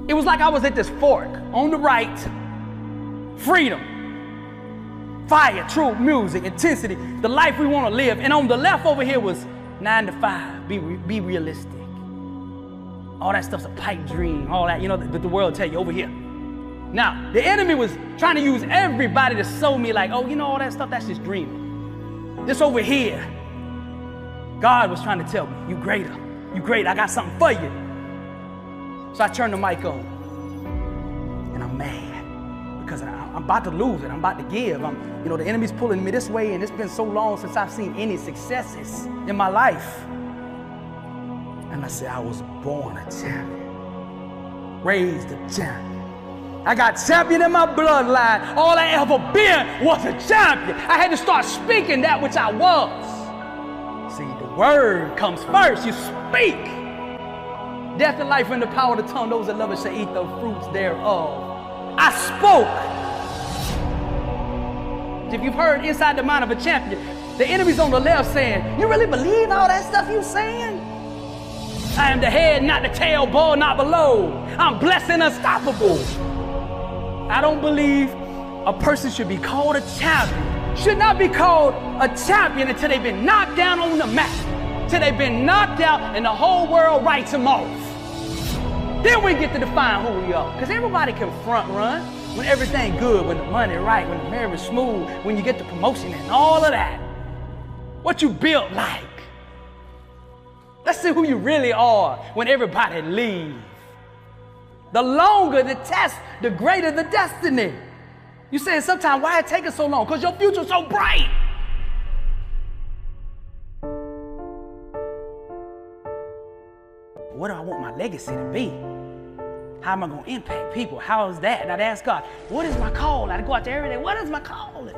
It was like I was at this fork. On the right, freedom, fire, truth, music, intensity, the life we want to live. And on the left over here was 9 to 5, be realistic. All that stuff's a pipe dream, all that, the world tell you over here. Now, the enemy was trying to use everybody to show me like, oh, all that stuff, that's just dreaming. This over here, God was trying to tell me, you greater, I got something for you. So I turned the mic on, and I'm mad because I'm about to lose it. I'm about to give. The enemy's pulling me this way, and it's been so long since I've seen any successes in my life. And I said, I was born a champion, raised a champion. I got champion in my bloodline. All I ever been was a champion. I had to start speaking that which I was. See, the word comes first. You speak. Death and life in the power of the tongue. Those that love it shall eat the fruits thereof. I spoke. If you've heard inside the mind of a champion, the enemy's on the left saying, you really believe all that stuff you saying? I am the head, not the tail, above, not below. I'm blessed and unstoppable. I don't believe a person should be called a champion. Should not be called a champion until they've been knocked down on the map. Till they've been knocked out and the whole world writes them off. Then we get to define who we are. Because everybody can front run when everything good, when the money right, when the marriage smooth, when you get the promotion and all of that. What you built like. Let's see who you really are when everybody leaves. The longer the test, the greater the destiny. You saying sometimes, why it take us so long? Because your future's so bright. What do I want my legacy to be? How am I going to impact people? How is that? And I'd ask God, what is my call? I'd go out there every day. What is my calling?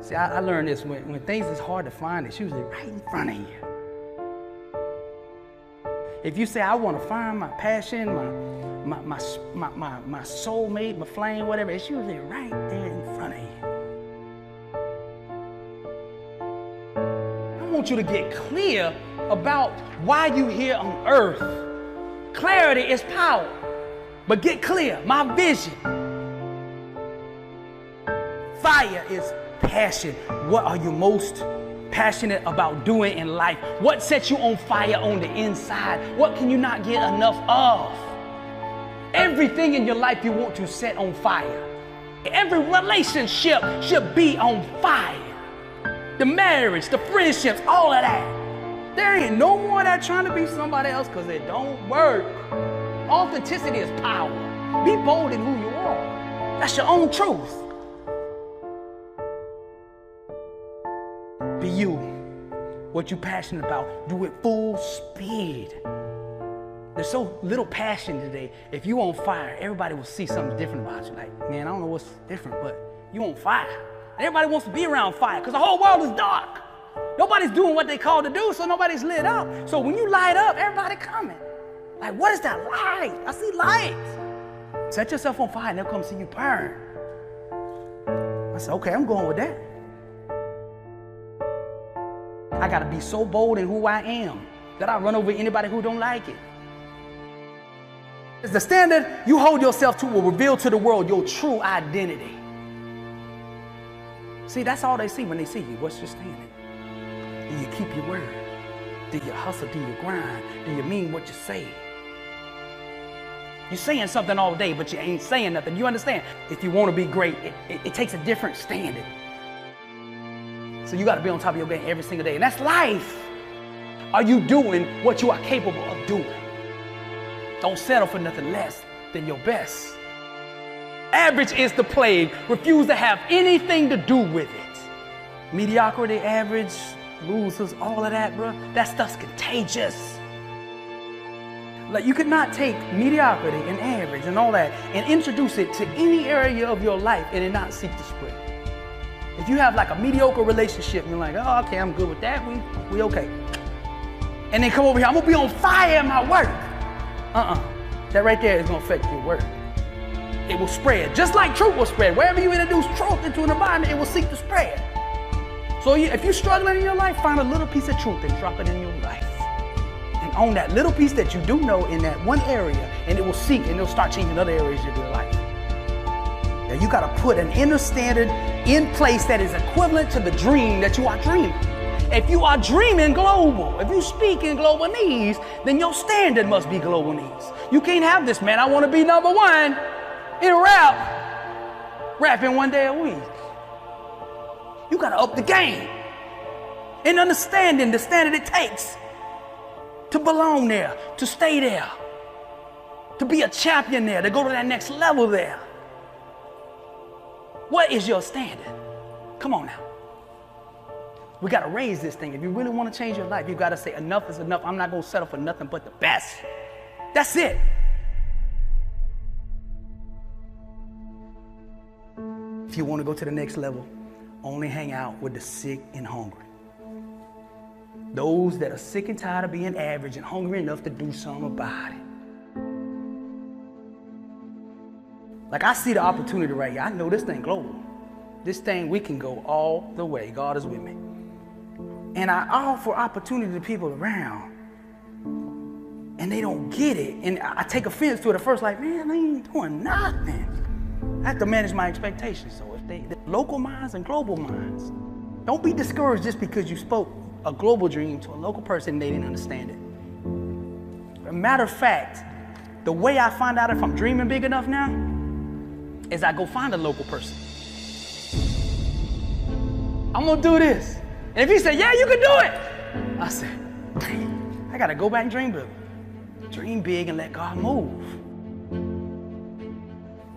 See, I learned this. When things is hard to find, it's usually right in front of you. If you say, I want to find my passion, my soulmate, my flame, whatever, it's usually right there in front of you. I want you to get clear about why you're here on earth. Clarity is power. But get clear, my vision. Fire is passion. What are you most passionate about doing in life? What sets you on fire on the inside? What can you not get enough of? Everything in your life you want to set on fire. Every relationship should be on fire. The marriage, the friendships, all of that. There ain't no more that trying to be somebody else because it don't work. Authenticity is power. Be bold in who you are. That's your own truth. Be you. What you're passionate about, do it full speed. There's so little passion today. If you on fire, everybody will see something different about you. Like, man, I don't know what's different, but you on fire. And everybody wants to be around fire because the whole world is dark. Nobody's doing what they called to do, so nobody's lit up. So when you light up, everybody coming. Like, what is that light? I see light. Set yourself on fire and they'll come see you burn. I said, okay, I'm going with that. I got to be so bold in who I am that I run over anybody who don't like it. It's the standard you hold yourself to will reveal to the world your true identity. See, that's all they see when they see you. What's your standard? Do you keep your word? Do you hustle? Do you grind? Do you mean what you say? You're saying something all day, but you ain't saying nothing. You understand? If you want to be great, it takes a different standard. So you got to be on top of your game every single day. And that's life. Are you doing what you are capable of doing? Don't settle for nothing less than your best. Average is the plague. Refuse to have anything to do with it. Mediocrity, average, losers, all of that, bro. That stuff's contagious. Like, you could not take mediocrity and average and all that and introduce it to any area of your life and it not seek to spread. If you have like a mediocre relationship and you're like, oh, okay, I'm good with that, we okay. And then come over here, I'm gonna be on fire in my work. That right there is gonna affect your work. It will spread, just like truth will spread. Wherever you introduce truth into an environment, it will seek to spread. So if you're struggling in your life, find a little piece of truth and drop it in your life. And on that little piece that you do know in that one area, and it will seek and it'll start changing other areas of your life. Now you gotta put an inner standard in place that is equivalent to the dream that you are dreaming. If you are dreaming global, if you speak in global needs, then your standard must be global needs. You can't have this, man, I wanna be number one in rapping one day a week. You gotta up the game and understanding the standard it takes to belong there, to stay there, to be a champion there, to go to that next level there. What is your standard? Come on now. We gotta raise this thing. If you really wanna change your life, you gotta say enough is enough. I'm not gonna settle for nothing but the best. That's it. If you wanna go to the next level, only hang out with the sick and hungry. Those that are sick and tired of being average and hungry enough to do something about it. Like, I see the opportunity right here. I know this thing global. This thing, we can go all the way. God is with me. And I offer opportunity to people around, and they don't get it. And I take offense to it at first, like, man, they ain't doing nothing. I have to manage my expectations. So if the local minds and global minds, don't be discouraged just because you spoke a global dream to a local person and they didn't understand it. As a matter of fact, the way I find out if I'm dreaming big enough now is I go find a local person. I'm gonna do this. And if he said, yeah, you can do it, I said, dang, I gotta go back and dream big. Dream big and let God move.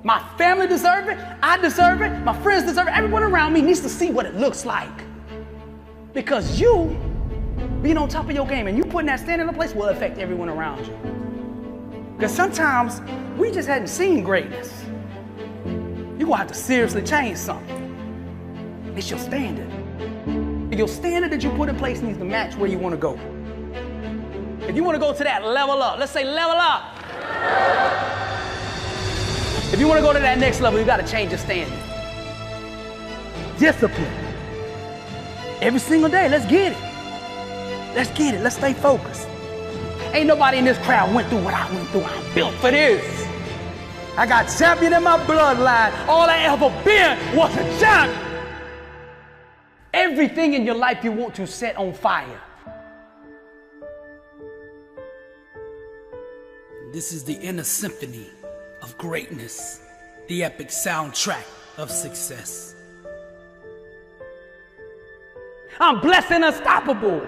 My family deserve it, I deserve it, my friends deserve it, everyone around me needs to see what it looks like. Because you being on top of your game and you putting that standard in place will affect everyone around you. Because sometimes we just hadn't seen greatness. You're gonna have to seriously change something. It's your standard. Your standard that you put in place needs to match where you wanna go. If you wanna go to that level up, let's say level up. If you wanna go to that next level, you gotta change your standard. Discipline. Every single day, let's get it. Let's get it, let's stay focused. Ain't nobody in this crowd went through what I went through. I'm built for this. I got champion in my bloodline. All I ever been was a champ. Everything in your life you want to set on fire. This is the inner symphony of greatness, the epic soundtrack of success. I'm blessed and unstoppable.